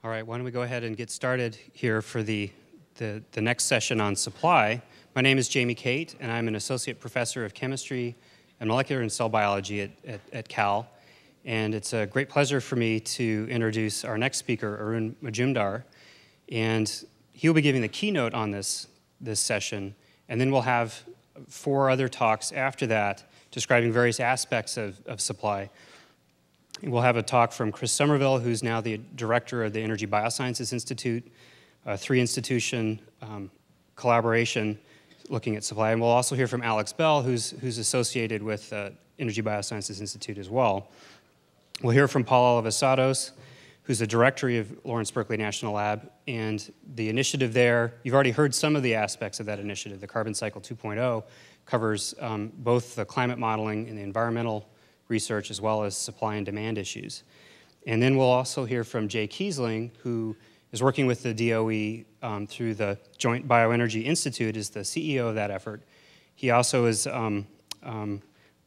All right, why don't we go ahead and get started here for the next session on supply. My name is Jamie Cate, and I'm an associate professor of chemistry and molecular and cell biology at Cal. And it's a great pleasure for me to introduce our next speaker, Arun Majumdar. And he'll be giving the keynote on this session. And then we'll have 4 other talks after that describing various aspects of supply. We'll have a talk from Chris Somerville, who's now the director of the Energy Biosciences Institute, a 3-institution collaboration looking at supply. And we'll also hear from Alex Bell, who's associated with Energy Biosciences Institute as well. We'll hear from Paul Alivisatos, who's the director of Lawrence Berkeley National Lab, and the initiative there, you've already heard some of the aspects of that initiative. The Carbon Cycle 2.0 covers both the climate modeling and the environmental research as well as supply and demand issues. And then we'll also hear from Jay Kiesling, who is working with the DOE through the Joint Bioenergy Institute, is the CEO of that effort. He also is a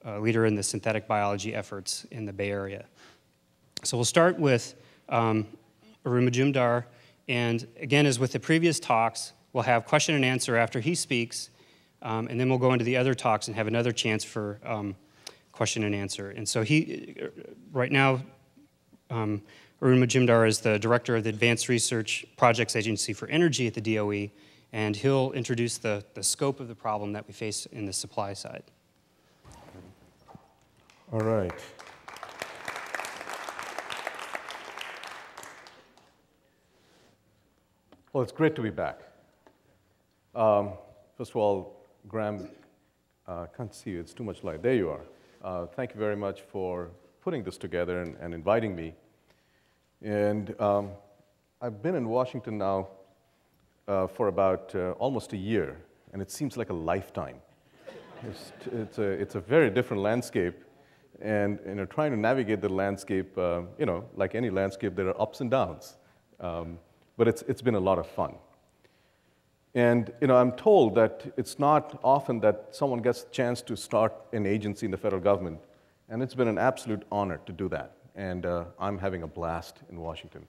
leader in the synthetic biology efforts in the Bay Area. So we'll start with Arun Majumdar, and again, as with the previous talks, we'll have question and answer after he speaks, and then we'll go into the other talks and have another chance for question and answer. And so right now, Arun Majumdar is the director of the Advanced Research Projects Agency for Energy at the DOE, and he'll introduce the scope of the problem that we face in the supply side. All right. Well, it's great to be back. First of all, Graham, can't see you, it's too much light. There you are. Thank you very much for putting this together and inviting me. And I've been in Washington now for about almost a year, and it seems like a lifetime. It's a very different landscape, and trying to navigate the landscape, like any landscape, there are ups and downs. But it's been a lot of fun. And I'm told that it's not often that someone gets a chance to start an agency in the federal government, and it's been an absolute honor to do that. And I'm having a blast in Washington.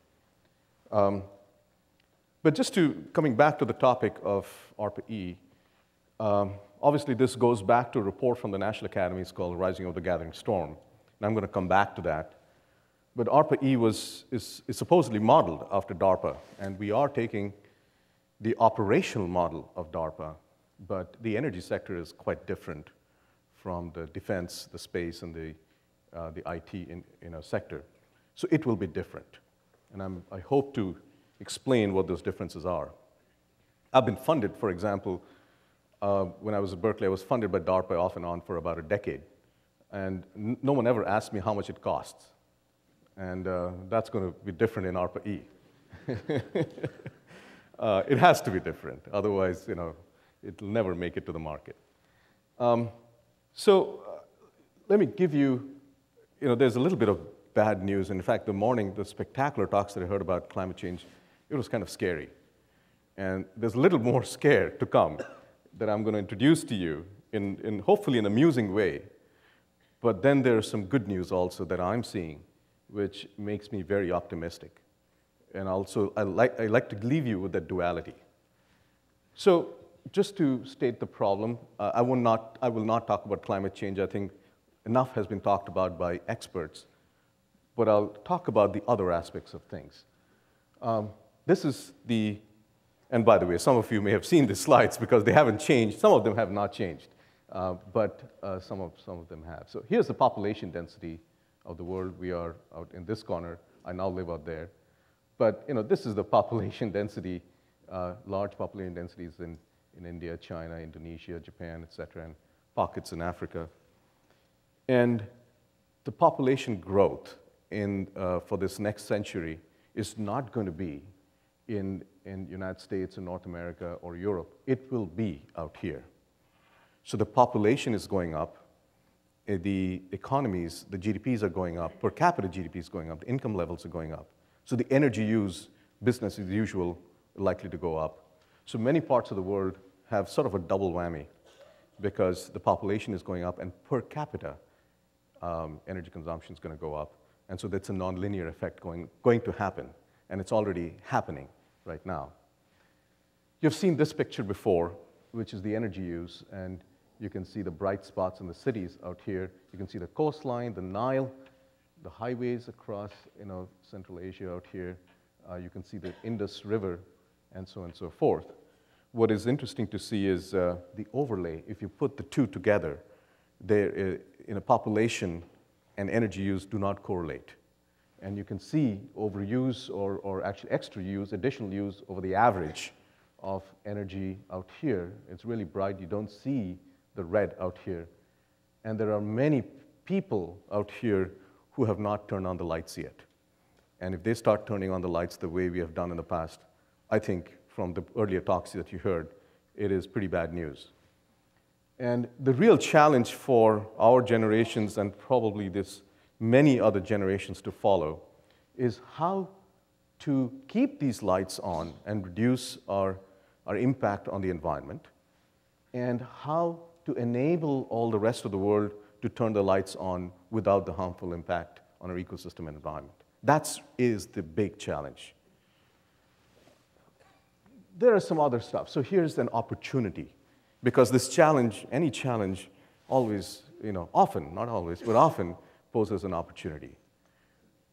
But just coming back to the topic of ARPA-E, obviously this goes back to a report from the National Academies called Rising of the Gathering Storm, and I'm going to come back to that. But ARPA-E is supposedly modeled after DARPA, and we are taking the operational model of DARPA, but the energy sector is quite different from the defense, the space, and the IT sector. So it will be different. And I hope to explain what those differences are. I've been funded, for example, when I was at Berkeley, I was funded by DARPA off and on for about a decade. And no one ever asked me how much it costs. And that's going to be different in ARPA-E. It has to be different, otherwise, it'll never make it to the market. So let me give you, there's a little bit of bad news. In fact, the spectacular talks that I heard about climate change, it was kind of scary. And there's a little more scare to come that I'm going to introduce to you in hopefully an amusing way. But then there's some good news also that I'm seeing, which makes me very optimistic. And also, I like to leave you with that duality. So just to state the problem, I will not talk about climate change. I think enough has been talked about by experts. But I'll talk about the other aspects of things. This is and by the way, some of you may have seen the slides because they haven't changed. Some of them have not changed, but some of them have. So here's the population density of the world. We are out in this corner. I now live out there. But this is the population density, large population densities in India, China, Indonesia, Japan, et cetera, and pockets in Africa. And the population growth for this next century is not going to be in United States or North America or Europe. It will be out here. So the population is going up. The economies, the GDPs are going up. Per capita GDP is going up. The income levels are going up. So the energy use, business as usual, likely to go up. So many parts of the world have sort of a double whammy because the population is going up and per capita energy consumption is going to go up. And so that's a nonlinear effect going to happen. and it's already happening right now. You've seen this picture before, which is the energy use, and you can see the bright spots in the cities out here. You can see the coastline, the Nile, the highways across Central Asia out here. You can see the Indus River, and so on and so forth. What is interesting to see is the overlay. If you put the two together, in a population and energy use do not correlate. And you can see overuse or actually extra use, additional use over the average of energy out here. It's really bright. You don't see the red out here. And there are many people out here who have not turned on the lights yet. And if they start turning on the lights the way we have done in the past, I think from the earlier talks that you heard, it is pretty bad news. And the real challenge for our generations and probably many other generations to follow is how to keep these lights on and reduce our impact on the environment, and how to enable all the rest of the world to turn the lights on without the harmful impact on our ecosystem and environment. That is the big challenge. There are some other stuff. So here's an opportunity, because this challenge, any challenge, always, often, not always, but often poses an opportunity.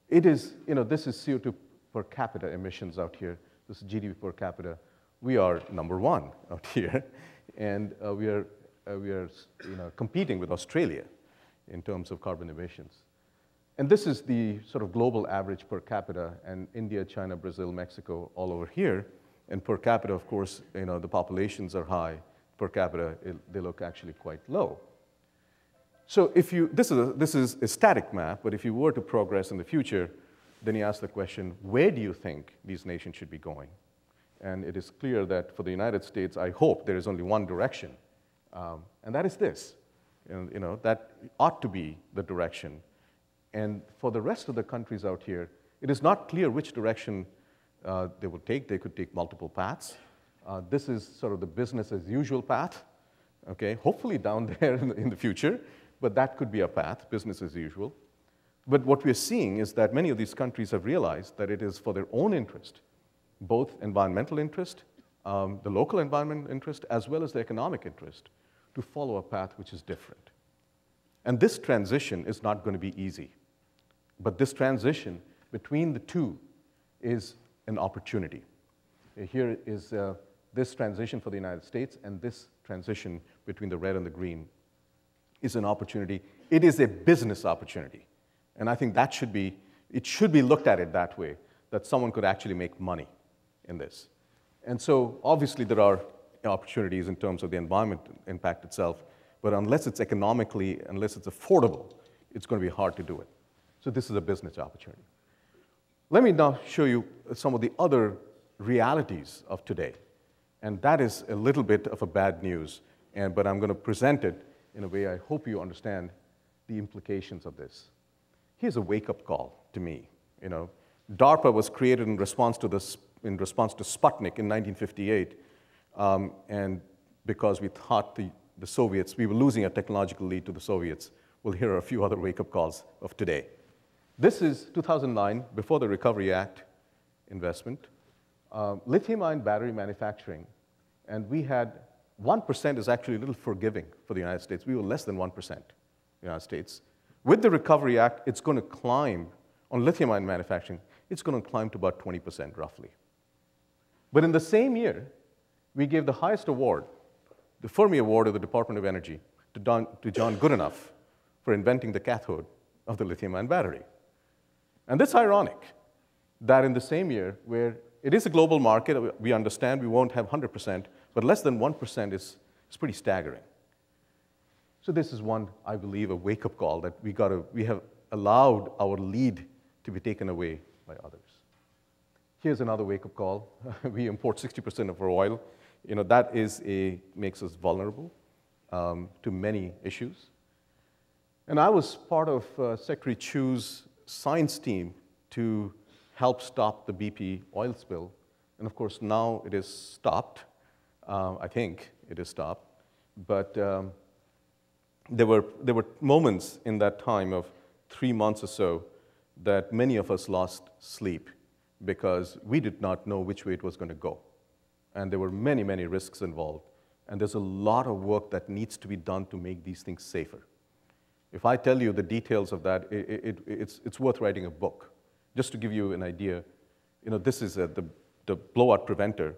It is, this is CO2 per capita emissions out here. This is GDP per capita. We are number one out here, and we are competing with Australia in terms of carbon emissions. And this is the sort of global average per capita, and India, China, Brazil, Mexico, all over here. And per capita, of course, the populations are high. Per capita, they look actually quite low. So this is a static map, but if you were to progress in the future, then you ask the question, where do you think these nations should be going? And it is clear that for the United States, I hope there is only one direction, and that is this. That ought to be the direction. And for the rest of the countries out here, it is not clear which direction they will take. They could take multiple paths. This is sort of the business as usual path, okay? Hopefully down there in the future, but that could be a path, business as usual. But what we're seeing is that many of these countries have realized that it is for their own interest, both environmental interest, the local environmental interest, as well as the economic interest, to follow a path which is different. And this transition is not going to be easy. But this transition between the two is an opportunity. Here is this transition for the United States, and this transition between the red and the green is an opportunity. It is a business opportunity. And I think it should be looked at it that way, that someone could actually make money in this. And so obviously there are opportunities in terms of the environment impact itself, but unless it's affordable, it's going to be hard to do it. So this is a business opportunity. Let me now show you some of the other realities of today. And that is a little bit of a bad news, but I'm going to present it in a way I hope you understand the implications of this. Here's a wake-up call to me. DARPA was created in response to Sputnik in 1958, and because we thought the Soviets, we were losing a technological lead to the Soviets. Well, here are a few other wake-up calls of today. This is 2009, before the Recovery Act investment. Lithium-ion battery manufacturing, and we had 1% is actually a little forgiving for the United States. We were less than 1% in the United States. With the Recovery Act, it's going to climb, on lithium-ion manufacturing, it's going to climb to about 20% roughly. But in the same year, we gave the highest award, the Fermi Award of the Department of Energy, to John Goodenough for inventing the cathode of the lithium-ion battery. And it's ironic that in the same year, where it is a global market, we understand we won't have 100%, but less than 1% is pretty staggering. So this is one, I believe, a wake-up call that we have allowed our lead to be taken away by others. Here's another wake-up call. We import 60% of our oil. That makes us vulnerable to many issues. And I was part of Secretary Chu's science team to help stop the BP oil spill. And of course, now it is stopped. I think it is stopped. But there were moments in that time of 3 months or so that many of us lost sleep because we did not know which way it was going to go. And there were many, many risks involved. And there's a lot of work that needs to be done to make these things safer. If I tell you the details of that, it's worth writing a book. Just to give you an idea, this is the blowout preventer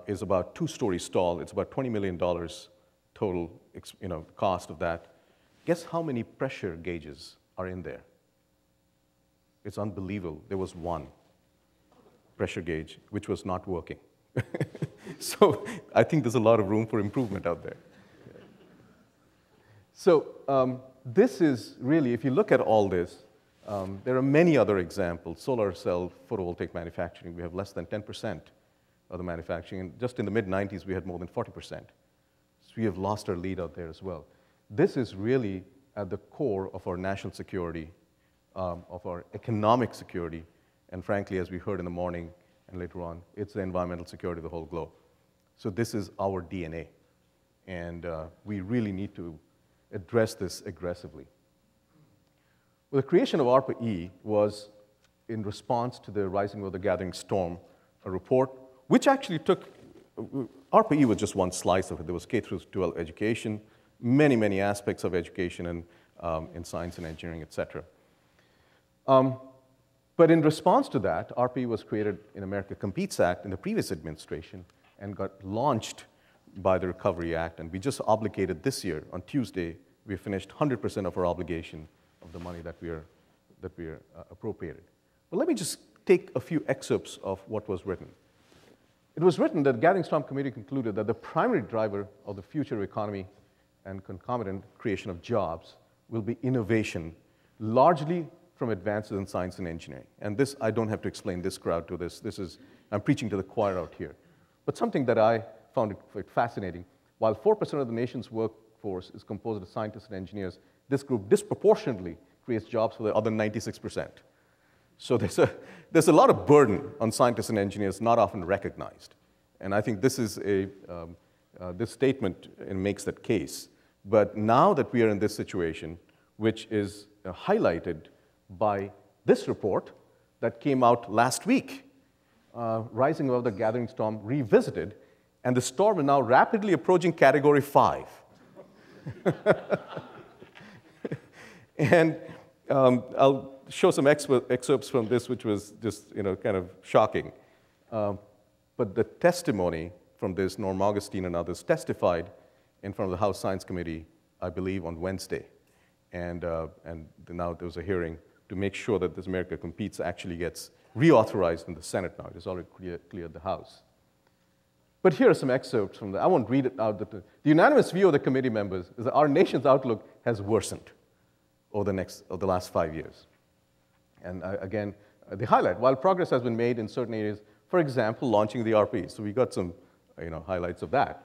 is about 2-story stall. It's about $20 million total cost of that. Guess how many pressure gauges are in there? It's unbelievable. There was one pressure gauge which was not working. So I think there's a lot of room for improvement out there. So this is really, if you look at all this, there are many other examples. Solar cell photovoltaic manufacturing, we have less than 10% of the manufacturing. And just in the mid-90s, we had more than 40%. So we have lost our lead out there as well. This is really at the core of our national security, of our economic security, and frankly, as we heard in the morning and later on, it's the environmental security of the whole globe. So this is our DNA, and we really need to address this aggressively. Well, the creation of ARPA-E was in response to the rising of the gathering storm, a report which actually took, ARPA-E was just one slice of it. There was K through 12 education, many, many aspects of education and in science and engineering, et cetera. But in response to that, ARPA-E was created in America Competes Act in the previous administration and got launched by the Recovery Act. And we just obligated this year, on Tuesday, we finished 100% of our obligation of the money that we are appropriated. But let me just take a few excerpts of what was written. It was written that the Gathering Storm Committee concluded that the primary driver of the future economy and concomitant creation of jobs will be innovation, largely from advances in science and engineering. And this, I don't have to explain this crowd to this. I'm preaching to the choir out here. But something that I found quite fascinating, while 4% of the nation's workforce is composed of scientists and engineers, this group disproportionately creates jobs for the other 96%. So there's a lot of burden on scientists and engineers not often recognized. And I think this is this statement makes that case. But now that we are in this situation, which is highlighted by this report that came out last week, Rising Above the Gathering Storm Revisited, and the storm is now rapidly approaching Category 5. And I'll show some excerpts from this, which was just kind of shocking. But the testimony from this, Norm Augustine and others testified in front of the House Science Committee, I believe, on Wednesday. And now there was a hearing to make sure that this America Competes actually gets reauthorized in the Senate now. It is already cleared the House. But here are some excerpts from that. I won't read it out. The unanimous view of the committee members is that our nation's outlook has worsened over the last 5 years. And again, they highlight, while progress has been made in certain areas, for example, launching the ARPA-E. So we got some highlights of that.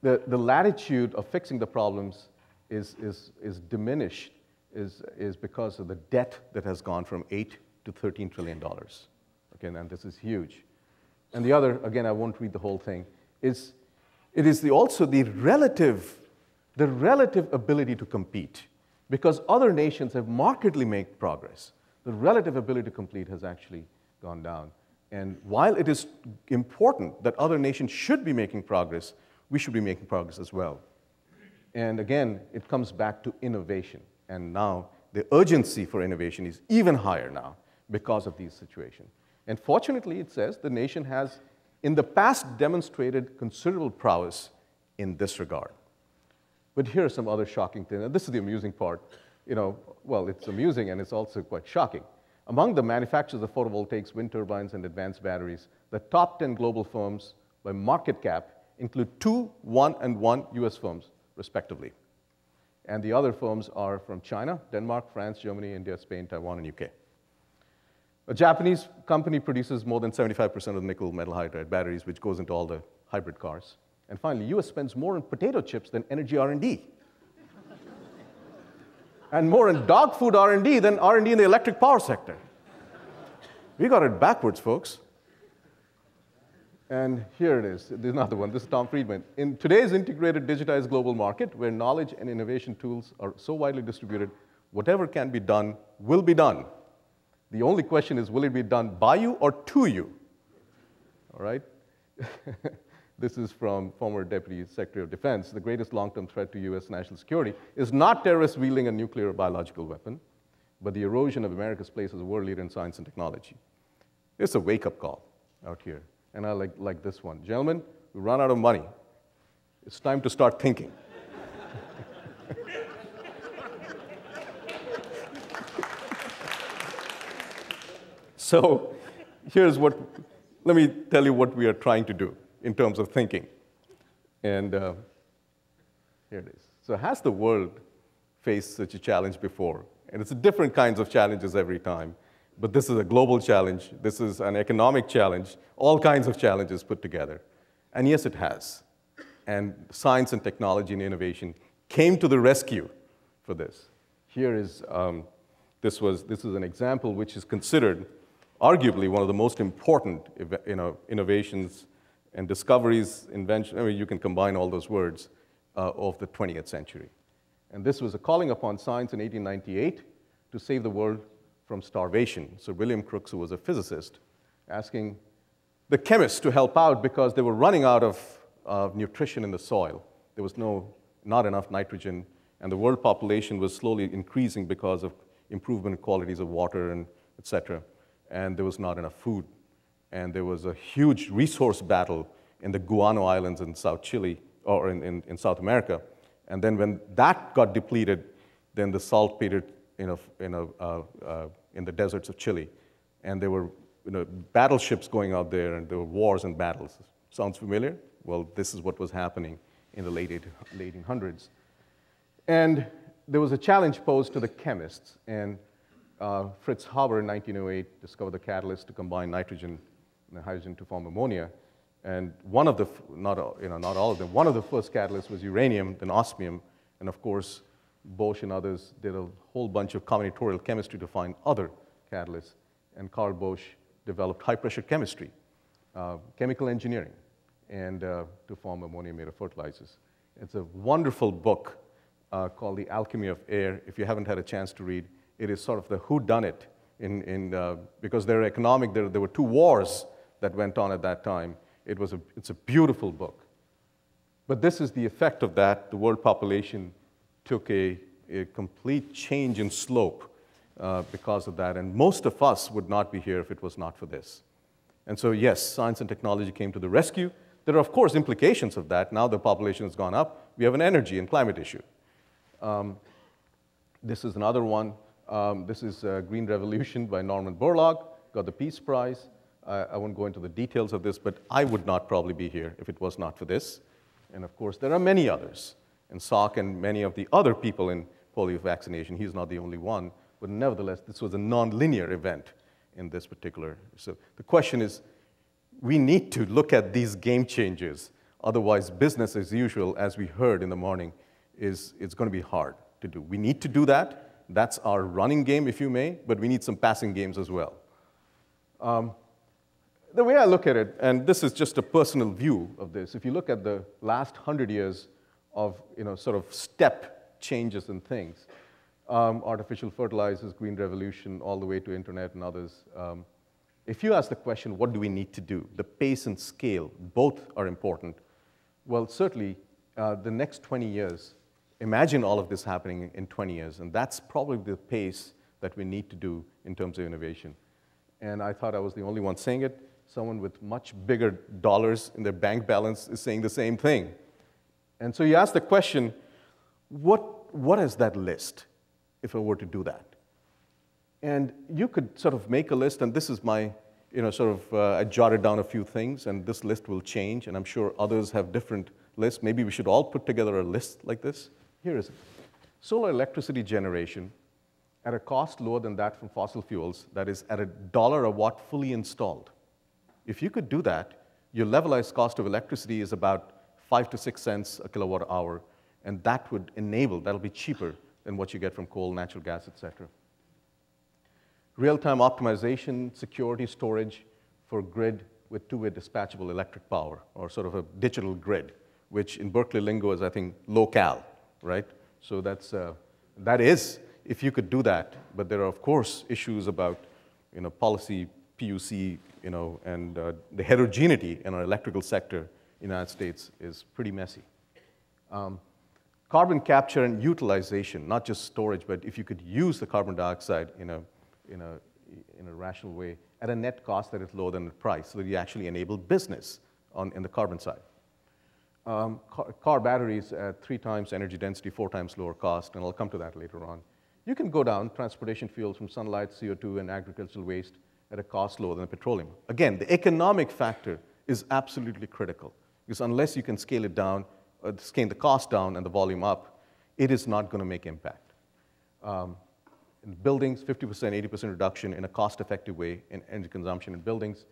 The latitude of fixing the problems is diminished is because of the debt that has gone from $8 to $13 trillion. Okay, and this is huge. And the other, again, I won't read the whole thing, it is also the relative ability to compete. Because other nations have markedly made progress, the relative ability to compete has actually gone down. And while it is important that other nations should be making progress, we should be making progress as well. And again, it comes back to innovation. And now the urgency for innovation is even higher now because of these situations. And fortunately, it says the nation has, in the past, demonstrated considerable prowess in this regard. But here are some other shocking things. And this is the amusing part. Well, it's amusing and it's also quite shocking. Among the manufacturers of photovoltaics, wind turbines, and advanced batteries, the top 10 global firms by market cap include 2, 1, and 1 US firms, respectively. And the other firms are from China, Denmark, France, Germany, India, Spain, Taiwan, and UK. A Japanese company produces more than 75% of the nickel metal hydride batteries, which goes into all the hybrid cars. And finally, US spends more on potato chips than energy R&D. And more in dog food R&D than R&D in the electric power sector. We got it backwards, folks. And here it is. There's another one. This is Tom Friedman. In today's integrated, digitized global market, where knowledge and innovation tools are so widely distributed, whatever can be done will be done. The only question is, will it be done by you or to you? All right? This is from former Deputy Secretary of Defense. The greatest long-term threat to US national security is not terrorists wielding a nuclear or biological weapon, but the erosion of America's place as a world leader in science and technology. It's a wake-up call out here. And I like this one. Gentlemen, we run out of money. It's time to start thinking. So let me tell you what we are trying to do in terms of thinking. And here it is. So has the world faced such a challenge before? And it's different kinds of challenges every time. But this is a global challenge. This is an economic challenge, all kinds of challenges put together. And yes, it has. And science and technology and innovation came to the rescue for this. Here is, this is an example which is considered arguably one of the most important innovations and discoveries, invention, I mean, you can combine all those words, of the 20th century. And this was a calling upon science in 1898 to save the world from starvation. So William Crookes, who was a physicist, asking the chemists to help out because they were running out of nutrition in the soil. There was not enough nitrogen, and the world population was slowly increasing because of improvement in qualities of water and et cetera. And there was not enough food. And there was a huge resource battle in the Guano Islands in South Chile, or in South America. And then when that got depleted, then the saltpeter in the deserts of Chile. And there were battleships going out there, and there were wars and battles. Sounds familiar? Well, this is what was happening in the late 1800s. And there was a challenge posed to the chemists. And Fritz Haber in 1908 discovered the catalyst to combine nitrogen and hydrogen to form ammonia. And one of the, not all of them, one of the first catalysts was uranium, then osmium. And of course, Bosch and others did a whole bunch of combinatorial chemistry to find other catalysts. And Carl Bosch developed high-pressure chemistry, chemical engineering, and to form ammonia made of fertilizers. It's a wonderful book called The Alchemy of Air. If you haven't had a chance to read, it is sort of the whodunit because there were two wars that went on at that time. It's a beautiful book. But this is the effect of that. The world population took a complete change in slope because of that. And most of us would not be here if it was not for this. And so, yes, science and technology came to the rescue. There are, of course, implications of that. Now the population has gone up. We have an energy and climate issue. This is another one. This is Green Revolution by Norman Borlaug, got the Peace Prize. I won't go into the details of this, but I would not probably be here if it was not for this. And of course, there are many others. And Salk and many of the other people in polio vaccination, he's not the only one. But nevertheless, this was a nonlinear event in this particular. So the question is, we need to look at these game changers. Otherwise, business as usual, as we heard in the morning, it's going to be hard to do. We need to do that. That's our running game, if you may, but we need some passing games as well. The way I look at it, and this is just a personal view of this, if you look at the last 100 years of sort of step changes in things, artificial fertilizers, green revolution, all the way to internet and others, if you ask the question, what do we need to do? The pace and scale, both are important. Well, certainly, the next 20 years, imagine all of this happening in 20 years, and that's probably the pace that we need to do in terms of innovation. And I thought I was the only one saying it. Someone with much bigger dollars in their bank balance is saying the same thing. And so you ask the question, what is that list if I were to do that? And you could sort of make a list, and this is my, I jotted down a few things, and this list will change, and I'm sure others have different lists. Maybe we should all put together a list like this. Here is it. Solar electricity generation at a cost lower than that from fossil fuels, that is at $1 a watt fully installed. If you could do that, your levelized cost of electricity is about 5 to 6 cents a kilowatt hour, and that would enable, that'll be cheaper than what you get from coal, natural gas, et cetera. Real-time optimization, security storage for grid with two-way dispatchable electric power, or sort of a digital grid, which in Berkeley lingo is, I think, local, right? So that is, if you could do that, but there are, of course, issues about policy, PUC, and the heterogeneity in our electrical sector in the United States is pretty messy. Carbon capture and utilization, not just storage, but if you could use the carbon dioxide in a rational way at a net cost that is lower than the price, so that you actually enable business in the carbon side. Car batteries at 3 times energy density, 4 times lower cost, and I'll come to that later on. You can go down transportation fuels from sunlight, CO2, and agricultural waste at a cost lower than petroleum. Again, the economic factor is absolutely critical, because unless you can scale it down, scale the cost down and the volume up, it is not going to make impact. In buildings, 50%, 80% reduction in a cost-effective way in energy consumption in buildings.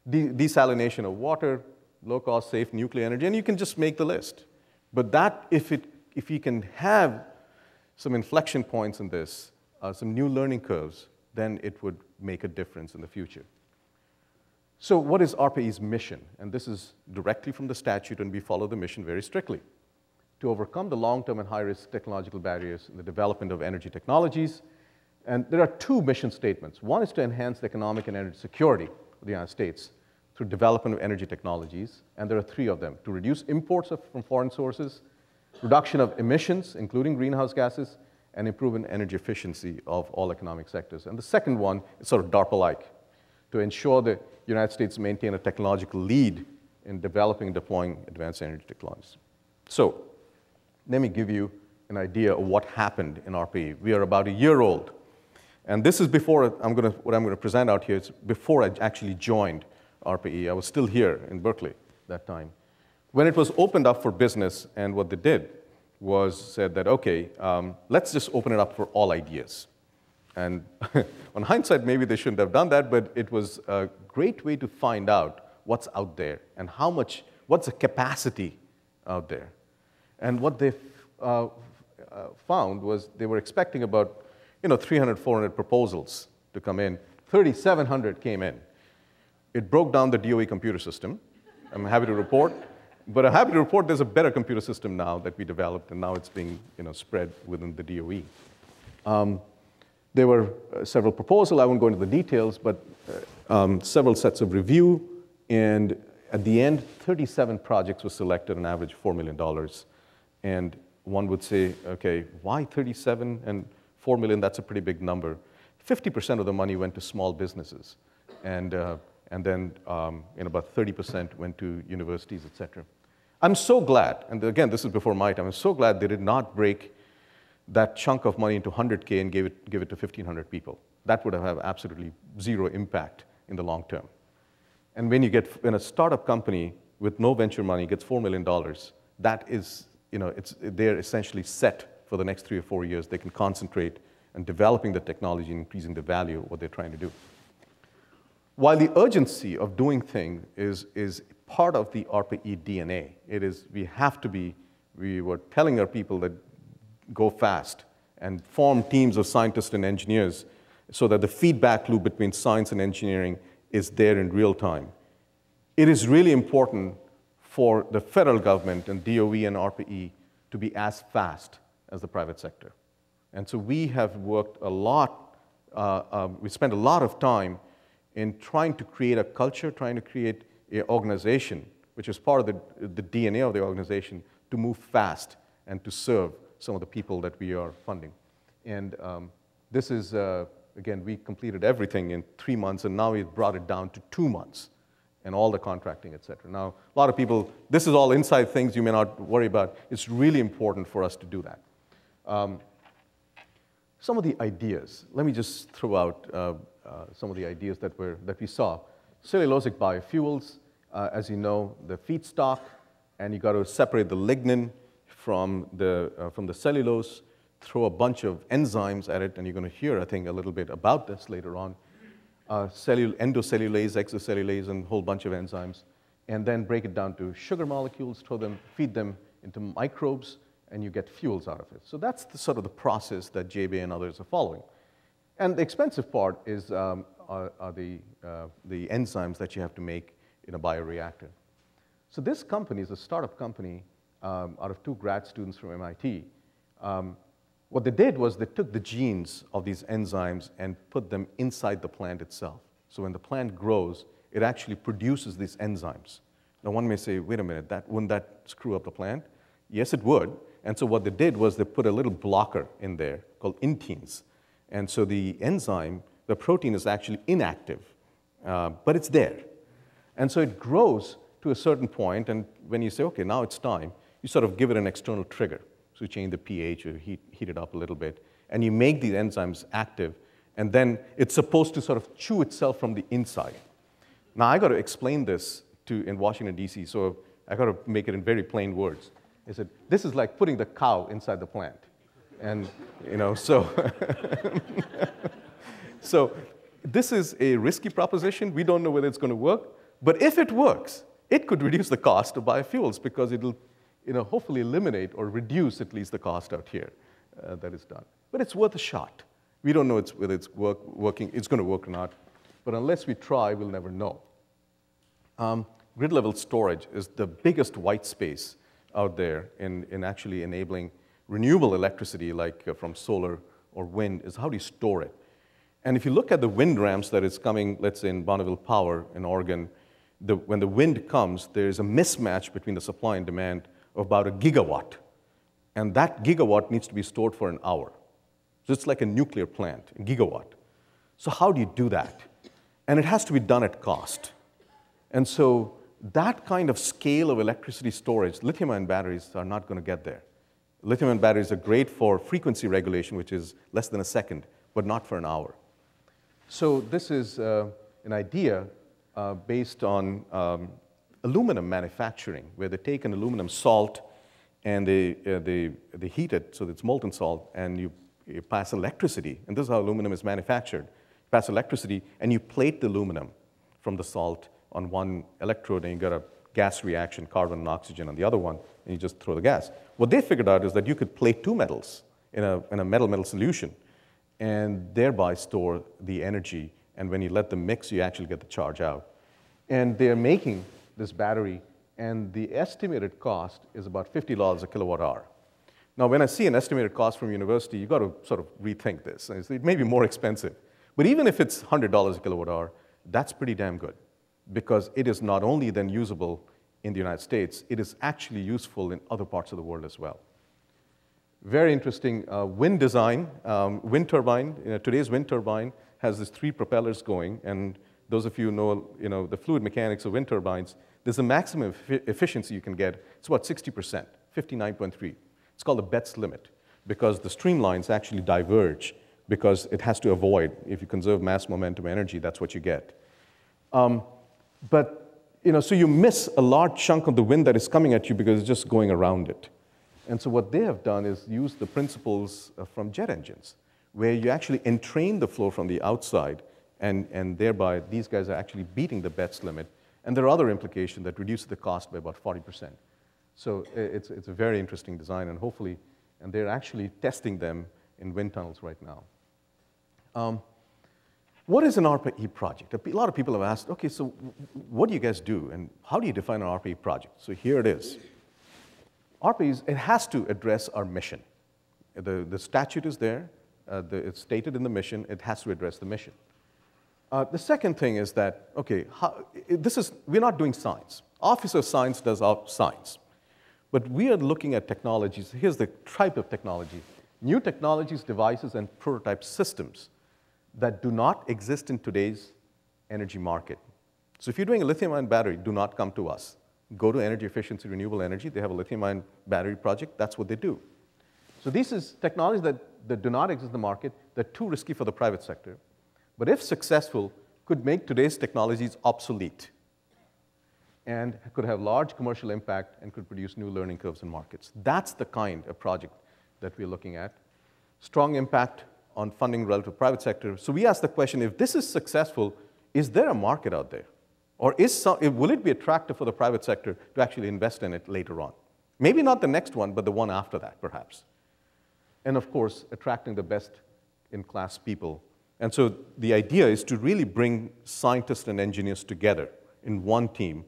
Desalination of water, low-cost, safe nuclear energy, and you can just make the list. But that, if you can have some inflection points in this, some new learning curves, then it would make a difference in the future. So what is ARPA-E's mission? And this is directly from the statute, and we follow the mission very strictly. To overcome the long-term and high-risk technological barriers in the development of energy technologies. And there are 2 mission statements. One is to enhance the economic and energy security of the United States through development of energy technologies, and there are 3 of them. To reduce imports from foreign sources, reduction of emissions, including greenhouse gases, and improvement in energy efficiency of all economic sectors. And the second one is sort of DARPA-like, to ensure the United States maintain a technological lead in developing and deploying advanced energy technologies. So let me give you an idea of what happened in ARPA-E. We are about a year old. And this is before what I'm going to present out here is before I actually joined ARPA-E. I was still here in Berkeley that time. When it was opened up for business, and what they did was said that, okay, let's just open it up for all ideas. And on hindsight, maybe they shouldn't have done that, but it was a great way to find out what's out there and what's the capacity out there. And what they found was they were expecting about 300, 400 proposals to come in. 3,700 came in. It broke down the DOE computer system. I'm happy to report. But I'm happy to report there's a better computer system now that we developed, and now it's being spread within the DOE. There were several proposals. I won't go into the details, but several sets of review. And at the end, 37 projects were selected, an average $4 million. And one would say, okay, why 37 and $4 million? That's a pretty big number. 50% of the money went to small businesses. And then about 30% went to universities, et cetera. I'm so glad, and again, this is before my time, I'm so glad they did not break that chunk of money into 100K and give it to 1,500 people. That would have absolutely zero impact in the long term. And when a startup company with no venture money gets $4 million, that is, they're essentially set for the next 3 or 4 years. They can concentrate on developing the technology and increasing the value of what they're trying to do. While the urgency of doing things is part of the ARPA-E DNA, we were telling our people that go fast and form teams of scientists and engineers so that the feedback loop between science and engineering is there in real time. It is really important for the federal government and DOE and ARPA-E to be as fast as the private sector. And so we have worked a lot, we spent a lot of time in trying to create a culture, trying to create an organization, which is part of the DNA of the organization, to move fast and to serve some of the people that we are funding. And this is, again, we completed everything in 3 months, and now we've brought it down to 2 months, and all the contracting, et cetera. Now, a lot of people, this is all inside things you may not worry about. It's really important for us to do that. Some of the ideas, let me just throw out some of the ideas that we saw. Cellulosic biofuels, as you know, the feedstock, and you got to separate the lignin from the cellulose, throw a bunch of enzymes at it, and you're going to hear, I think, a little bit about this later on. Endocellulase, exocellulase, and a whole bunch of enzymes, and then break it down to sugar molecules, feed them into microbes, and you get fuels out of it. So that's sort of the process that JBA and others are following. And the expensive part is are the enzymes that you have to make in a bioreactor. So this company is a startup company out of 2 grad students from MIT. What they did was they took the genes of these enzymes and put them inside the plant itself. So when the plant grows, it actually produces these enzymes. Now one may say, wait a minute, wouldn't that screw up the plant? Yes, it would. And so what they did was they put a little blocker in there called inteins. And so the enzyme, the protein is actually inactive, but it's there. And so it grows to a certain point, and when you say, okay, now it's time, you sort of give it an external trigger. So you change the pH or heat it up a little bit, and you make these enzymes active, and then it's supposed to sort of chew itself from the inside. Now, I got to explain this in Washington, D.C., so I got to make it in very plain words. I said, this is like putting the cow inside the plant. And, so, so this is a risky proposition. We don't know whether it's going to work. But if it works, it could reduce the cost of biofuels because it'll hopefully eliminate or reduce at least the cost out here that is done. But it's worth a shot. We don't know whether it's going to work or not. But unless we try, we'll never know. Grid-level storage is the biggest white space out there in actually enabling renewable electricity like from solar or wind, is how do you store it? And if you look at the wind ramps that is coming, let's say in Bonneville Power in Oregon, when the wind comes, there's a mismatch between the supply and demand of about a gigawatt. And that gigawatt needs to be stored for an hour. So it's like a nuclear plant, a gigawatt. So how do you do that? And it has to be done at cost. And so that kind of scale of electricity storage, lithium-ion batteries are not going to get there. Lithium-ion batteries are great for frequency regulation, which is less than a second, but not for an hour. So this is an idea based on aluminum manufacturing, where they take an aluminum salt and they heat it so that it's molten salt, and you pass electricity. And this is how aluminum is manufactured. You pass electricity, and you plate the aluminum from the salt on one electrode, and you get a gas reaction, carbon and oxygen on the other one, and you just throw the gas. What they figured out is that you could plate two metals in a metal-metal solution and thereby store the energy. And when you let them mix, you actually get the charge out. And they're making this battery, and the estimated cost is about $50 a kilowatt hour. Now, when I see an estimated cost from university, you've got to sort of rethink this. It may be more expensive. But even if it's $100 a kilowatt hour, that's pretty damn good, because it is not only then usable in the United States, it is actually useful in other parts of the world as well. Very interesting wind design, wind turbine. Today's wind turbine has these three propellers going, and those of you who know the fluid mechanics of wind turbines, there's a maximum efficiency you can get. It's about 60%, 59.3. It's called the Betz limit, because the streamlines actually diverge, because it has to avoid, if you conserve mass momentum energy, that's what you get. But so you miss a large chunk of the wind that is coming at you because it's just going around it. And so what they have done is use the principles from jet engines, where you actually entrain the flow from the outside, and thereby these guys are actually beating the Betz limit. And there are other implications that reduce the cost by about 40%. So it's a very interesting design, and hopefully, and they're actually testing them in wind tunnels right now. What is an ARPA-E project? A lot of people have asked, okay, so what do you guys do, and how do you define an ARPA-E project? So here it is. ARPA-E, it has to address our mission. The statute is there. It's stated in the mission. It has to address the mission. The second thing is that, okay, we're not doing science. Office of Science does science. But we are looking at technologies. Here's the type of technology. New technologies, devices, and prototype systems that do not exist in today's energy market. So if you're doing a lithium-ion battery, do not come to us. Go to Energy Efficiency Renewable Energy. They have a lithium-ion battery project. That's what they do. So this is technologies that do not exist in the market. They're too risky for the private sector. But if successful, could make today's technologies obsolete and could have large commercial impact and could produce new learning curves in markets. That's the kind of project that we're looking at. Strong impact on funding relative to private sector. So we ask the question, if this is successful, is there a market out there? Or will it be attractive for the private sector to actually invest in it later on? Maybe not the next one, but the one after that, perhaps. And of course, attracting the best in class people. And so the idea is to really bring scientists and engineers together in one team.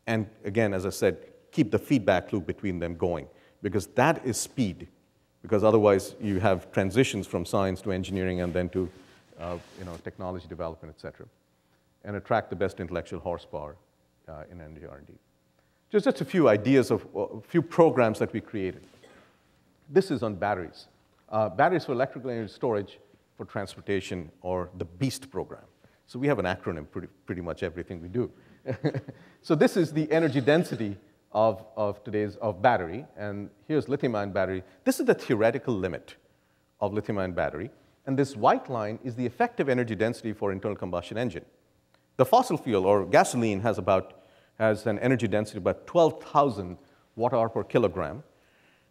And again, as I said, keep the feedback loop between them going, because that is speed. because otherwise you have transitions from science to engineering and then to technology development, et cetera, and attract the best intellectual horsepower in energy R&D. Just a few ideas of a few programs that we created. This is on batteries. Batteries for electrical energy storage for transportation, or the BEAST program. So we have an acronym pretty much everything we do. So this is the energy density of today's battery, and here's lithium-ion battery. This is the theoretical limit of lithium-ion battery, and this white line is the effective energy density for internal combustion engine. The fossil fuel, or gasoline, has an energy density of about 12,000 watt-hour per kilogram,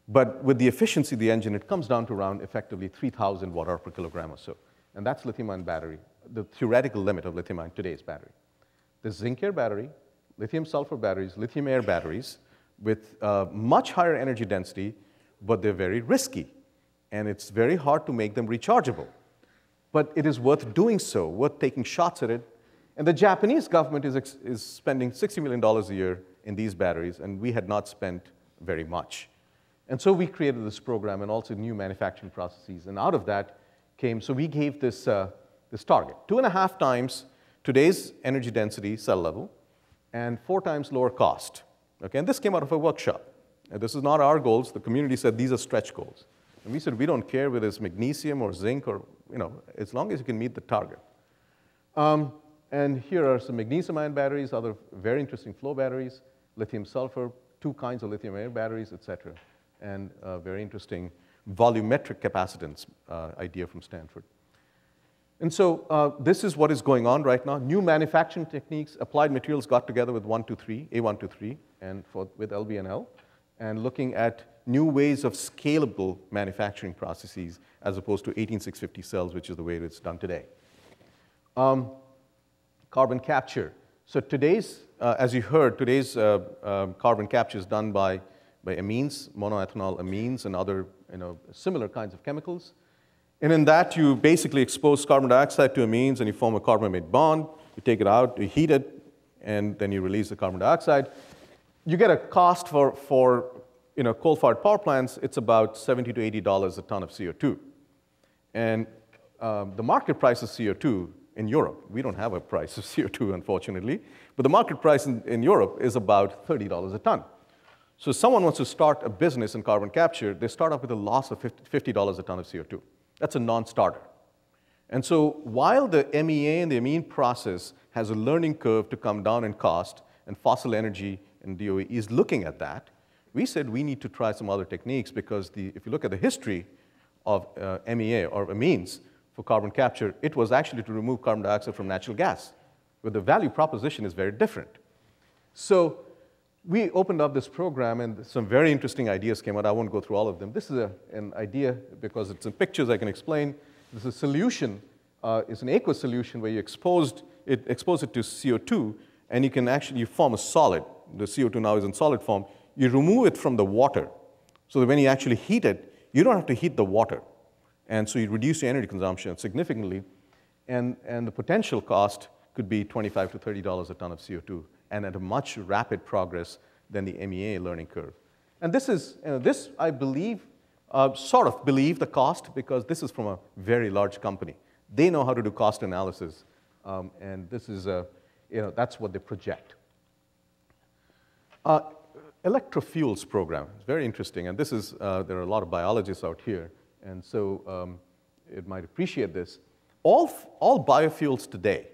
but with the efficiency of the engine, it comes down to around effectively 3,000 watt-hour per kilogram or so, and that's lithium-ion battery, the theoretical limit of lithium-ion today's battery. The zinc-air battery, lithium-sulfur batteries, lithium-air batteries with much higher energy density, but they're very risky, and it's very hard to make them rechargeable. But it is worth doing so, worth taking shots at it. And the Japanese government is spending $60 million a year in these batteries, and we had not spent very much. And so we created this program and also new manufacturing processes. And out of that came, so we gave this target, 2.5 times today's energy density cell level, and 4 times lower cost. Okay, and this came out of a workshop. And this is not our goals. The community said these are stretch goals. And we said we don't care whether it's magnesium or zinc or, as long as you can meet the target. And here are some magnesium-ion batteries, other very interesting flow batteries, lithium-sulfur, 2 kinds of lithium-air batteries, et cetera, and a very interesting volumetric capacitance idea from Stanford. And so this is what is going on right now. New manufacturing techniques. Applied Materials got together with A123, and with LBNL, and looking at new ways of scalable manufacturing processes as opposed to 18650 cells, which is the way it's done today. Carbon capture. So today's, as you heard, today's carbon capture is done by amines, monoethanol amines, and other similar kinds of chemicals. And in that, you basically expose carbon dioxide to amines, and you form a carbamide bond. You take it out, you heat it, and then you release the carbon dioxide. You get a cost for coal-fired power plants. It's about $70 to $80 a ton of CO2. And the market price of CO2 in Europe, we don't have a price of CO2, unfortunately, but the market price in Europe is about $30 a ton. So if someone wants to start a business in carbon capture, they start off with a loss of $50 a ton of CO2. That's a non-starter. And so while the MEA and the amine process has a learning curve to come down in cost, and fossil energy and DOE is looking at that, we said we need to try some other techniques, because if you look at the history of MEA or amines for carbon capture, it was actually to remove carbon dioxide from natural gas, where the value proposition is very different. So we opened up this program, and some very interesting ideas came out. I won't go through all of them. This is an idea, because it's in pictures I can explain. This is a solution. It's an aqueous solution where you expose it to CO2, and you form a solid. The CO2 now is in solid form. You remove it from the water, so that when you actually heat it, you don't have to heat the water. And so you reduce your energy consumption significantly, and the potential cost could be $25 to $30 a ton of CO2, and at a much rapid progress than the MEA learning curve. And this is, this I believe, sort of believe the cost, because this is from a very large company. They know how to do cost analysis, and this is, that's what they project. Electrofuels program is very interesting, and this is, there are a lot of biologists out here, and so it might appreciate this. All biofuels today,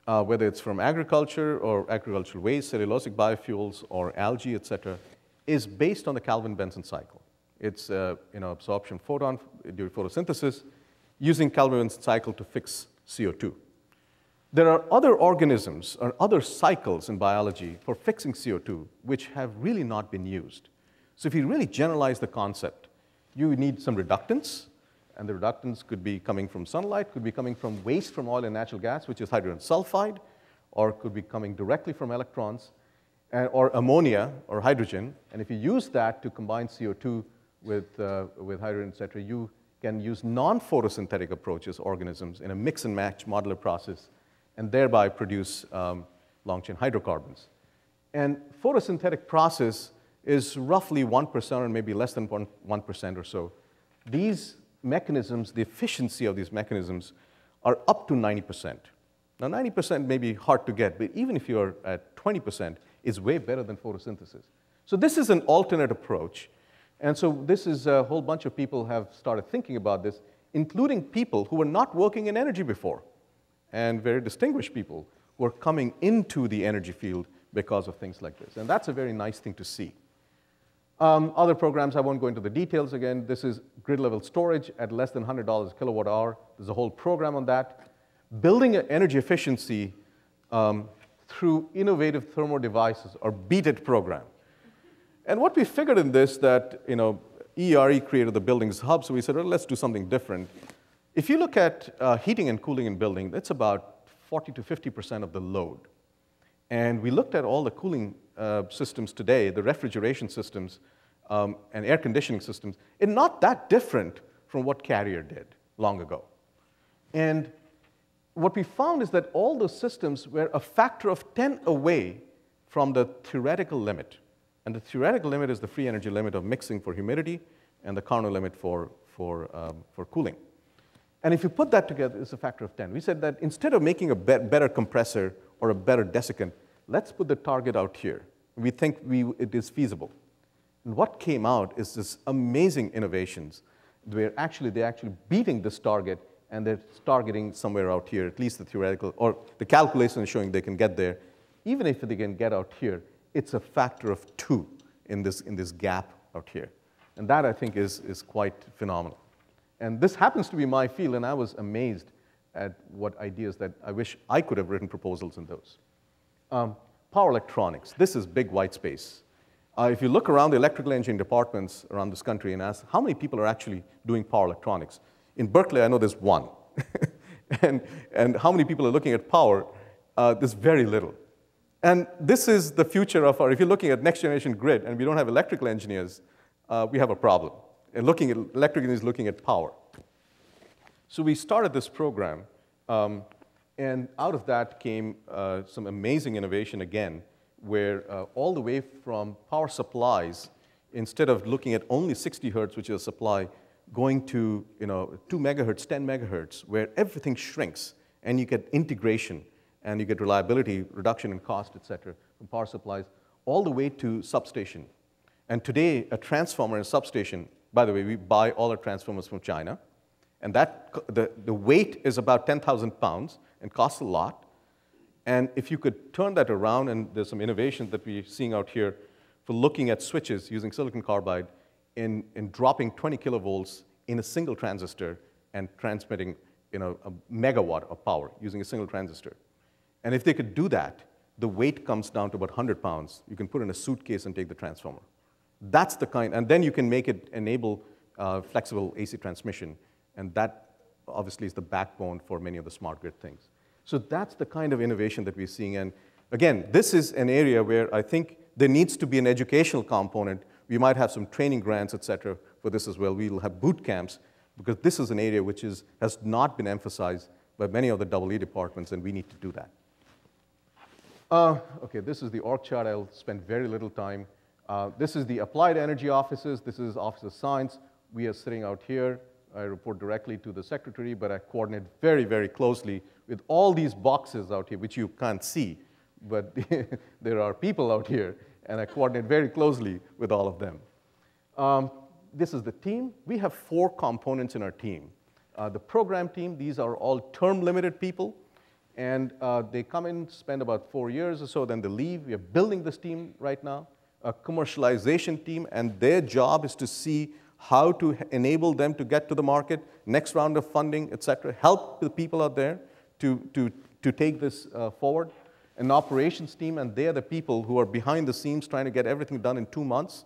whether it's from agriculture or agricultural waste, cellulosic biofuels, or algae, et cetera, is based on the Kelvin-Benson cycle. It's absorption photon during photosynthesis, using Kelvin-Benson cycle to fix CO2. There are other organisms or other cycles in biology for fixing CO2 which have really not been used. So if you really generalize the concept, you need some reductants, and the reductants could be coming from sunlight, could be coming from waste from oil and natural gas, which is hydrogen sulfide, or could be coming directly from electrons, or ammonia or hydrogen. And if you use that to combine CO2 with hydrogen, et cetera, you can use non-photosynthetic approaches, organisms, in a mix and match modular process, and thereby produce long-chain hydrocarbons. And photosynthetic process is roughly 1% or maybe less than 1% or so these mechanisms, the efficiency of these mechanisms, are up to 90%. Now, 90% may be hard to get, but even if you're at 20%, it's way better than photosynthesis. So this is an alternate approach. And so this is a whole bunch of people have started thinking about this, including people who were not working in energy before, and very distinguished people who are coming into the energy field because of things like this. And that's a very nice thing to see. Other programs, I won't go into the details again. This is grid-level storage at less than $100 a kilowatt hour. There's a whole program on that. Building an energy efficiency through innovative thermal devices, or BEAT IT program. And what we figured in this that, ERE created the buildings hub, so we said, well, let's do something different. If you look at heating and cooling in building, that's about 40 to 50% of the load. And we looked at all the cooling systems today, the refrigeration systems and air conditioning systems, and not that different from what Carrier did long ago. And what we found is that all those systems were a factor of 10 away from the theoretical limit. And the theoretical limit is the free energy limit of mixing for humidity and the counter limit for cooling. And if you put that together, it's a factor of 10. We said that instead of making a better compressor or a better desiccant, let's put the target out here. We think it is feasible. And what came out is this amazing innovations where they're actually beating this target, and they're targeting somewhere out here, at least the theoretical, or the calculation is showing they can get there. Even if they can get out here, it's a factor of 2 in this gap out here. And that, I think, is quite phenomenal. And this happens to be my field, and I was amazed at what ideas that I wish I could have written proposals in those. Power electronics. This is big white space. If you look around the electrical engineering departments around this country and ask how many people are actually doing power electronics, in Berkeley, I know there's 1. and how many people are looking at power? There's very little. And this is the future of if you're looking at next generation grid and we don't have electrical engineers, we have a problem. And electrical engineers looking at power. So we started this program, and out of that came some amazing innovation again, where all the way from power supplies, instead of looking at only 60 hertz, which is a supply, going to 2 megahertz, 10 megahertz, where everything shrinks, and you get integration, and you get reliability, reduction in cost, et cetera, from power supplies, all the way to substation. And today, a transformer and a substation, by the way, we buy all our transformers from China, and the weight is about 10,000 pounds and costs a lot. And if you could turn that around, and there's some innovation that we're seeing out here for looking at switches using silicon carbide in dropping 20 kilovolts in a single transistor and transmitting a megawatt of power using a single transistor. And if they could do that, the weight comes down to about 100 pounds. You can put in a suitcase and take the transformer. That's the kind, and then you can make it enable flexible AC transmission, and that obviously is the backbone for many of the smart grid things. So that's the kind of innovation that we're seeing. And again, this is an area where I think there needs to be an educational component. We might have some training grants, et cetera, for this as well. We'll have boot camps, because this is an area which has not been emphasized by many of the EE departments, and we need to do that. Okay, this is the org chart. I'll spend very little time. This is the applied energy offices. This is Office of Science. We are sitting out here. I report directly to the secretary, but I coordinate very, very closely with all these boxes out here, which you can't see, but there are people out here, and I coordinate very closely with all of them. This is the team. We have 4 components in our team. The program team, these are all term-limited people, and they come in, spend about 4 years or so, then they leave. We are building this team right now, a commercialization team, and their job is to see how to enable them to get to the market, next round of funding, et cetera, help the people out there to take this forward. An operations team, and they're the people who are behind the scenes trying to get everything done in 2 months,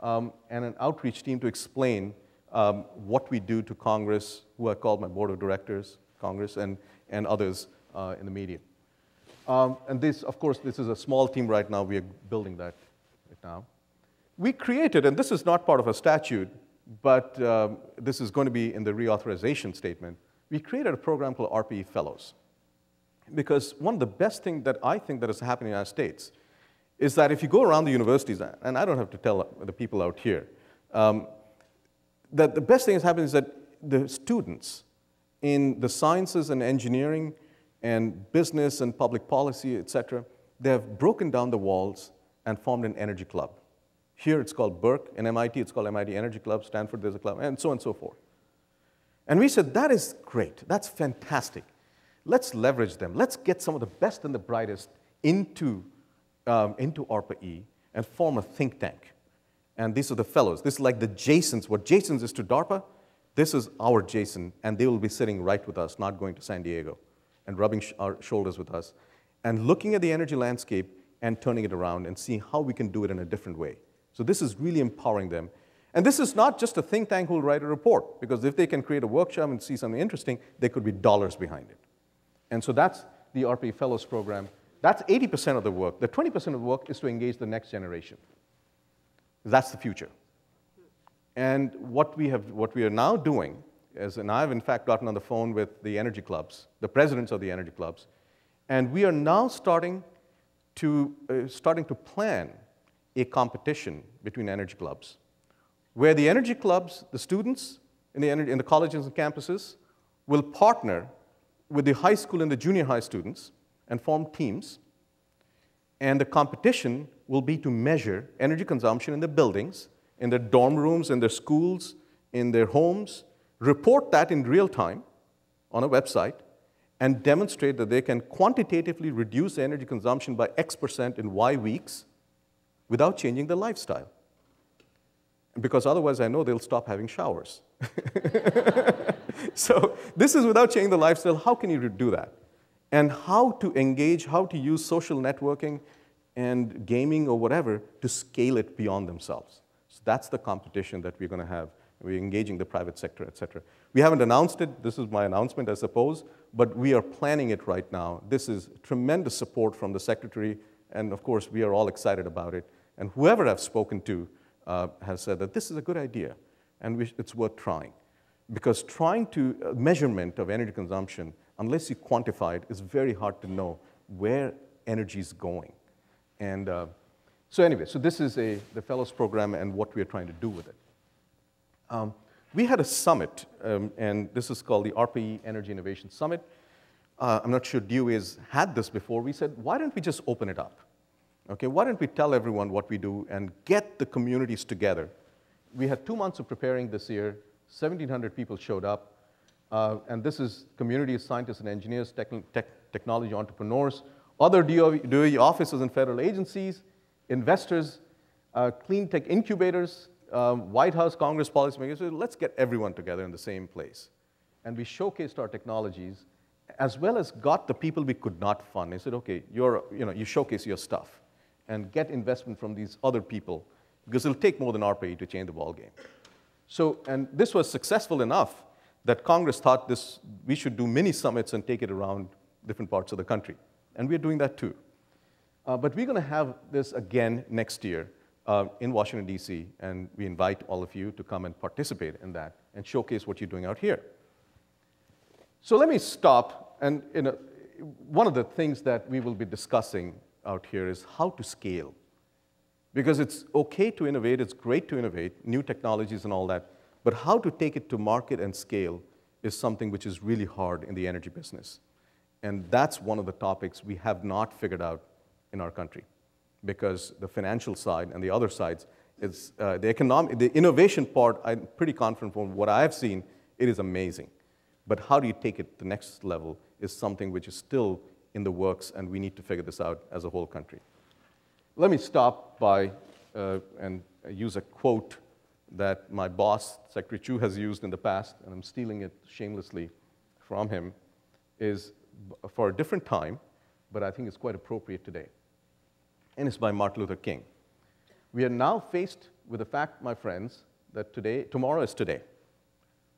and an outreach team to explain what we do to Congress, who I call my board of directors, Congress, and others in the media. And this, of course, this is a small team right now. We are building that right now. We created, and this is not part of a statute, but this is going to be in the reauthorization statement, we created a program called ARPA-E Fellows. Because one of the best things that I think that is happening in the United States is that if you go around the universities, and I don't have to tell the people out here, that the best thing that's happened is that the students in the sciences and engineering and business and public policy, et cetera, they have broken down the walls and formed an energy club. Here it's called Berkeley, in MIT it's called MIT Energy Club, Stanford there's a club, and so on and so forth. And we said, that is great, that's fantastic. Let's leverage them. Let's get some of the best and the brightest into ARPA-E and form a think tank. And these are the fellows. This is like the Jasons. What Jasons is to DARPA, this is our Jason, and they will be sitting right with us, not going to San Diego, and rubbing our shoulders with us, and looking at the energy landscape and turning it around and seeing how we can do it in a different way. So this is really empowering them. And this is not just a think tank who will write a report, because if they can create a workshop and see something interesting, there could be dollars behind it. And so that's the ARPA-E Fellows Program. That's 80% of the work. The 20% of the work is to engage the next generation. That's the future. And what we are now doing is, and I've in fact gotten on the phone with the energy clubs, the presidents of the energy clubs, and we are now starting to plan a competition between energy clubs, where the energy clubs, the students in the colleges and campuses, will partner with the high school and the junior high students and form teams. And the competition will be to measure energy consumption in the buildings, in their dorm rooms, in their schools, in their homes, report that in real time on a website, and demonstrate that they can quantitatively reduce energy consumption by X% in Y weeks without changing their lifestyle. Because otherwise, I know they'll stop having showers. So this is without changing the lifestyle. How can you do that? And how to engage, how to use social networking and gaming or whatever to scale it beyond themselves. So that's the competition that we're going to have. We're engaging the private sector, et cetera. We haven't announced it. This is my announcement, I suppose. But we are planning it right now. This is tremendous support from the secretary. And of course, we are all excited about it. And whoever I've spoken to has said that this is a good idea. And it's worth trying. Because trying to measurement of energy consumption, unless you quantify it, is very hard to know where energy is going. And so anyway, so this is the Fellows Program and what we are trying to do with it. We had a summit, and this is called the ARPA-E Energy Innovation Summit. I'm not sure DOE has had this before. We said, why don't we just open it up? Okay, why don't we tell everyone what we do and get the communities together? We had 2 months of preparing this year. 1,700 people showed up. And this is community scientists and engineers, technology entrepreneurs, other DOE offices and federal agencies, investors, clean tech incubators, White House, Congress, policymakers. So let's get everyone together in the same place. And we showcased our technologies, as well as got the people we could not fund. They said, okay, you showcase your stuff and get investment from these other people, because it'll take more than ARPA-E to change the ballgame. So, and this was successful enough that Congress thought we should do mini summits and take it around different parts of the country. And we're doing that too. But we're going to have this again next year in Washington, D.C., and we invite all of you to come and participate in that and showcase what you're doing out here. So let me stop, and one of the things that we will be discussing out here is how to scale. Because it's okay to innovate, it's great to innovate, new technologies and all that, but how to take it to market and scale is something which is really hard in the energy business. And that's one of the topics we have not figured out in our country, because the financial side and the other sides, is the innovation part, I'm pretty confident from what I've seen, it is amazing. But how do you take it to the next level is something which is still in the works, and we need to figure this out as a whole country. Let me stop by and use a quote that my boss, Secretary Chu, has used in the past, and I'm stealing it shamelessly from him, is for a different time, but I think it's quite appropriate today. And it's by Martin Luther King. We are now faced with the fact, my friends, that tomorrow is today.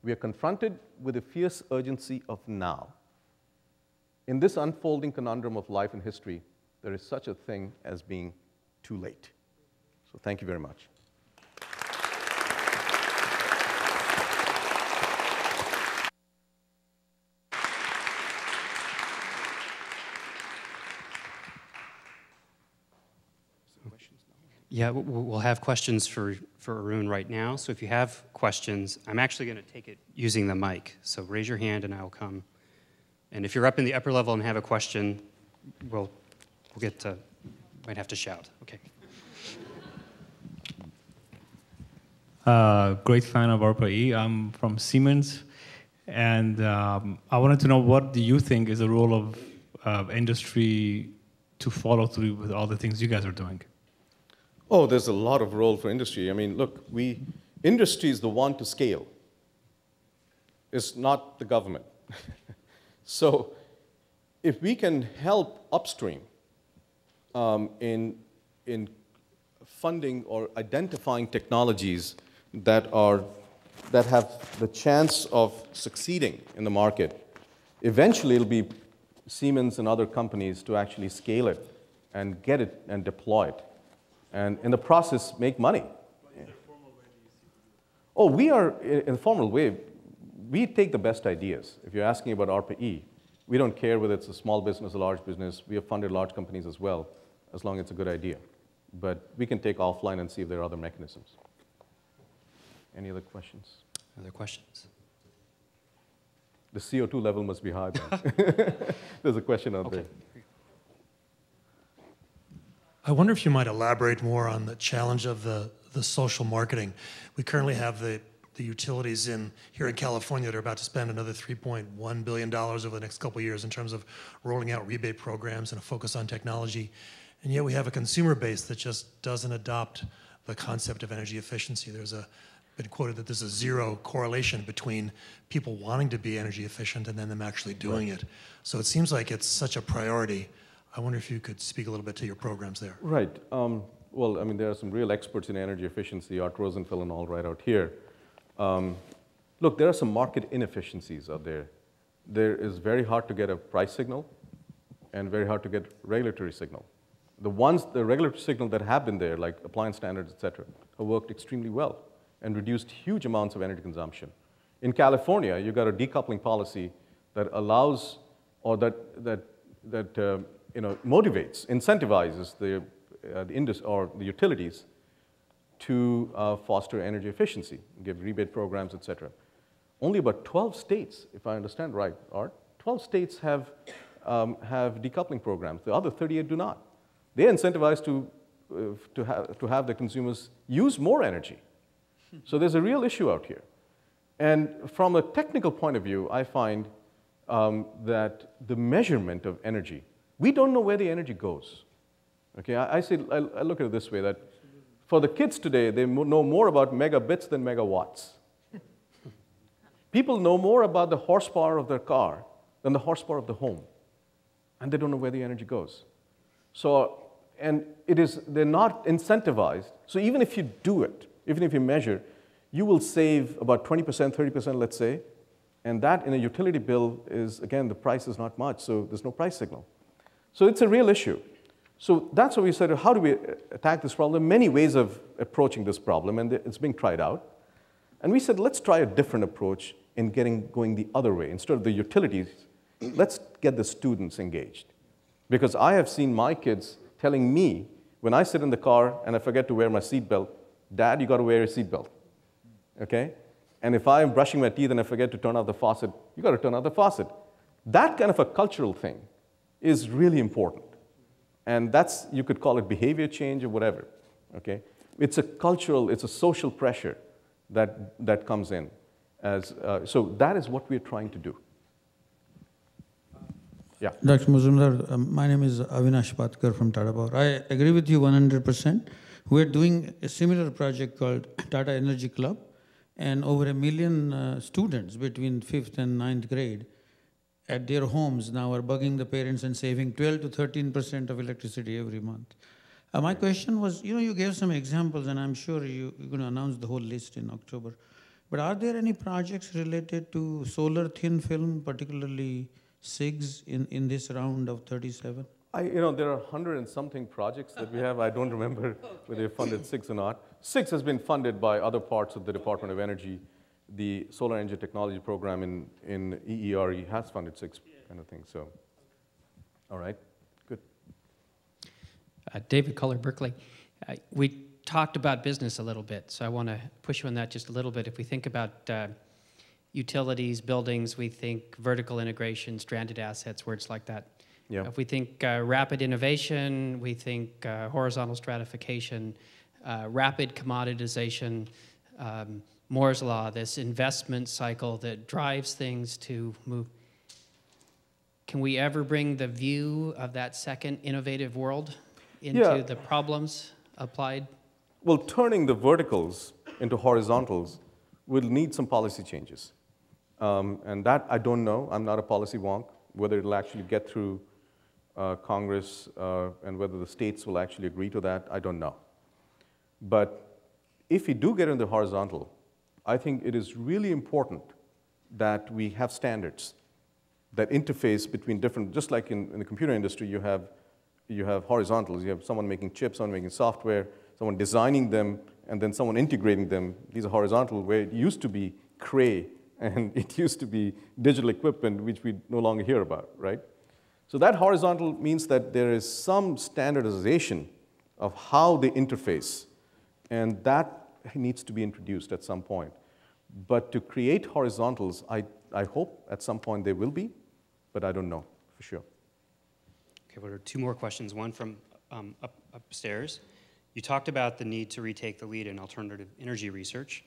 We are confronted with the fierce urgency of now. In this unfolding conundrum of life and history, there is such a thing as being too late. So thank you very much. Yeah, we'll have questions for for Arun right now. So if you have questions, I'm actually going to take it using the mic. So raise your hand and I will come. And if you're up in the upper level and have a question, we'll get to, might have to shout. Okay. Great fan of ARPA-E. I'm from Siemens. And I wanted to know, what do you think is the role of industry to follow through with all the things you guys are doing? Oh, there's a lot of role for industry. I mean, look, industry is the one to scale. It's not the government. So if we can help upstream in funding or identifying technologies that have the chance of succeeding in the market, eventually it'll be Siemens and other companies to actually scale it and get it and deploy it. And in the process, make money. Oh, we are, in a formal way, we take the best ideas. If you're asking about ARPA-E, we don't care whether it's a small business or large business. We have funded large companies as well, as long as it's a good idea. But we can take offline and see if there are other mechanisms. Any other questions? Other questions? The CO2 level must be high then. There's a question out there. I wonder if you might elaborate more on the challenge of the social marketing. We currently have the utilities here in California that are about to spend another $3.1 billion over the next couple of years in terms of rolling out rebate programs and a focus on technology. And yet we have a consumer base that just doesn't adopt the concept of energy efficiency. There's been quoted that there's a zero correlation between people wanting to be energy efficient and then them actually doing it. So it seems like it's such a priority. I wonder if you could speak a little bit to your programs there. Right. Well, I mean, there are some real experts in energy efficiency, Art Rosenfeld and all right out here. Look, there are some market inefficiencies out there. There is very hard to get a price signal and very hard to get regulatory signal. The regulatory signal that have been there, like appliance standards, et cetera, have worked extremely well and reduced huge amounts of energy consumption. In California, you've got a decoupling policy that allows, or that motivates, incentivizes the utilities to foster energy efficiency, give rebate programs, et cetera. Only about 12 states, if I understand right, Art, 12 states have decoupling programs. The other 38 do not. They incentivize to have the consumers use more energy. So there's a real issue out here. And from a technical point of view, I find that the measurement of energy, we don't know where the energy goes. Okay, I look at it this way, that for the kids today, they know more about megabits than megawatts. People know more about the horsepower of their car than the horsepower of the home. And they don't know where the energy goes. So, and they're not incentivized. So even if you do it, even if you measure, you will save about 20%, 30%, let's say. And that in a utility bill is, again, the price is not much, so there's no price signal. So it's a real issue. So that's what we said, how do we attack this problem? Many ways of approaching this problem, and it's being tried out. And we said, let's try a different approach in going the other way. Instead of the utilities, let's get the students engaged. Because I have seen my kids telling me, when I sit in the car and I forget to wear my seatbelt, Dad, you got to wear your seatbelt, okay? And if I'm brushing my teeth and I forget to turn off the faucet, you got to turn off the faucet. That kind of a cultural thing is really important. And that's, you could call it behavior change or whatever, okay? It's a cultural, it's a social pressure that comes in. So that is what we're trying to do. Yeah. Dr. Majumdar, my name is Avinash Patkar from Tata Power. I agree with you 100%. We're doing a similar project called Tata Energy Club, and over 1 million students between 5th and 9th grade at their homes now are bugging the parents and saving 12 to 13% of electricity every month. My question was, you gave some examples, and I'm sure you're going to announce the whole list in October. But are there any projects related to solar thin film, particularly SIGs, in this round of 37? There are 100 and something projects that we have. I don't remember whether they funded SIGs or not. SIGs has been funded by other parts of the Department of Energy. The Solar Energy Technology Program in EERE has funded SIGs kind of thing. So, all right, good. David Culler, Berkeley. We talked about business a little bit, so I want to push you on that just a little bit. If we think about utilities, buildings, we think vertical integration, stranded assets, words like that. Yeah. If we think rapid innovation, we think horizontal stratification, rapid commoditization, Moore's Law, this investment cycle that drives things to move. Can we ever bring the view of that second innovative world into the problems applied? Well, turning the verticals into horizontals will need some policy changes. And that I don't know. I'm not a policy wonk. Whether it'll actually get through Congress and whether the states will actually agree to that, I don't know. But if we do get into horizontal, I think it is really important that we have standards that interface between different, just like in the computer industry, you have horizontals. You have someone making chips, someone making software, someone designing them, and then someone integrating them. These are horizontal, where it used to be Cray, and it used to be digital equipment, which we no longer hear about, right? So that horizontal means that there is some standardization of how they interface, and that needs to be introduced at some point. But to create horizontals, I hope at some point they will be, but I don't know for sure. Okay, well, there are two more questions. One from upstairs. You talked about the need to retake the lead in alternative energy research.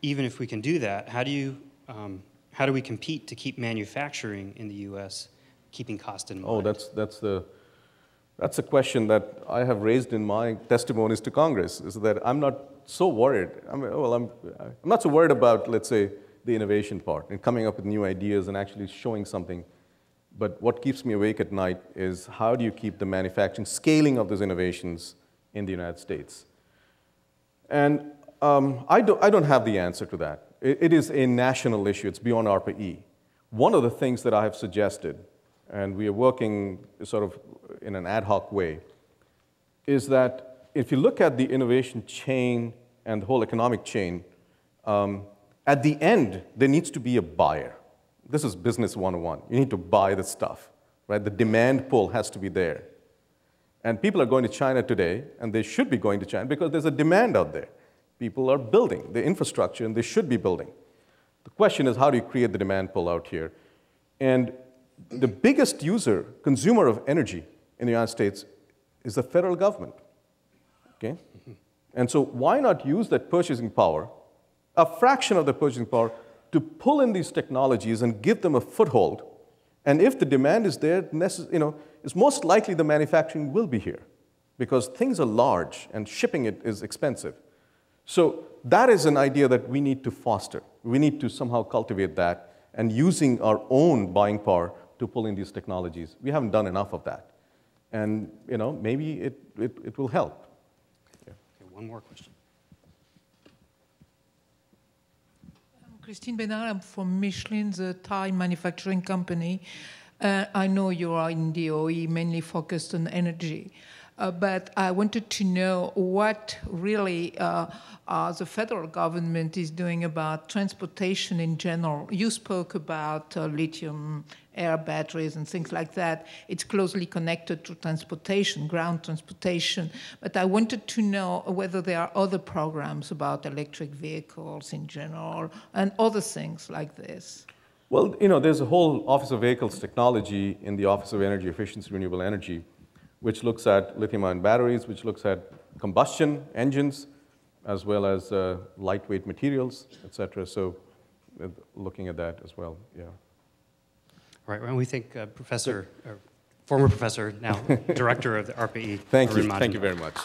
Even if we can do that, how do we compete to keep manufacturing in the U.S. keeping cost in mind? Oh, that's a question that I have raised in my testimonies to Congress, is that I'm not so worried. I'm not so worried about, let's say, the innovation part and coming up with new ideas and actually showing something. But what keeps me awake at night is how do you keep the manufacturing, scaling of those innovations in the United States? And I don't have the answer to that. It is a national issue. It's beyond ARPA-E. One of the things that I have suggested, and we are working sort of in an ad hoc way, is that if you look at the innovation chain and the whole economic chain, at the end, there needs to be a buyer. This is business 101. You need to buy the stuff, right? The demand pull has to be there. And people are going to China today, and they should be going to China because there's a demand out there. People are building the infrastructure, and they should be building. The question is, how do you create the demand pull out here? And the biggest consumer of energy in the United States is the federal government, okay? And so why not use that purchasing power, a fraction of the purchasing power, to pull in these technologies and give them a foothold? And if the demand is there, it's most likely the manufacturing will be here because things are large and shipping it is expensive. So that is an idea that we need to foster. We need to somehow cultivate that and using our own buying power to pull in these technologies. We haven't done enough of that. And maybe it will help. Yeah. Okay, one more question. Christine Bénard, I'm from Michelin, the Thai manufacturing company. I know you are in DOE, mainly focused on energy. But I wanted to know what really the federal government is doing about transportation in general. You spoke about lithium air batteries and things like that. It's closely connected to transportation, ground transportation. But I wanted to know whether there are other programs about electric vehicles in general and other things like this. Well, there's a whole Office of Vehicles Technology in the Office of Energy Efficiency, Renewable Energy, which looks at lithium-ion batteries, which looks at combustion engines, as well as lightweight materials, et cetera. So looking at that as well, yeah. All right, well, we thank former professor, now director of the ARPA-E. Thank you very much.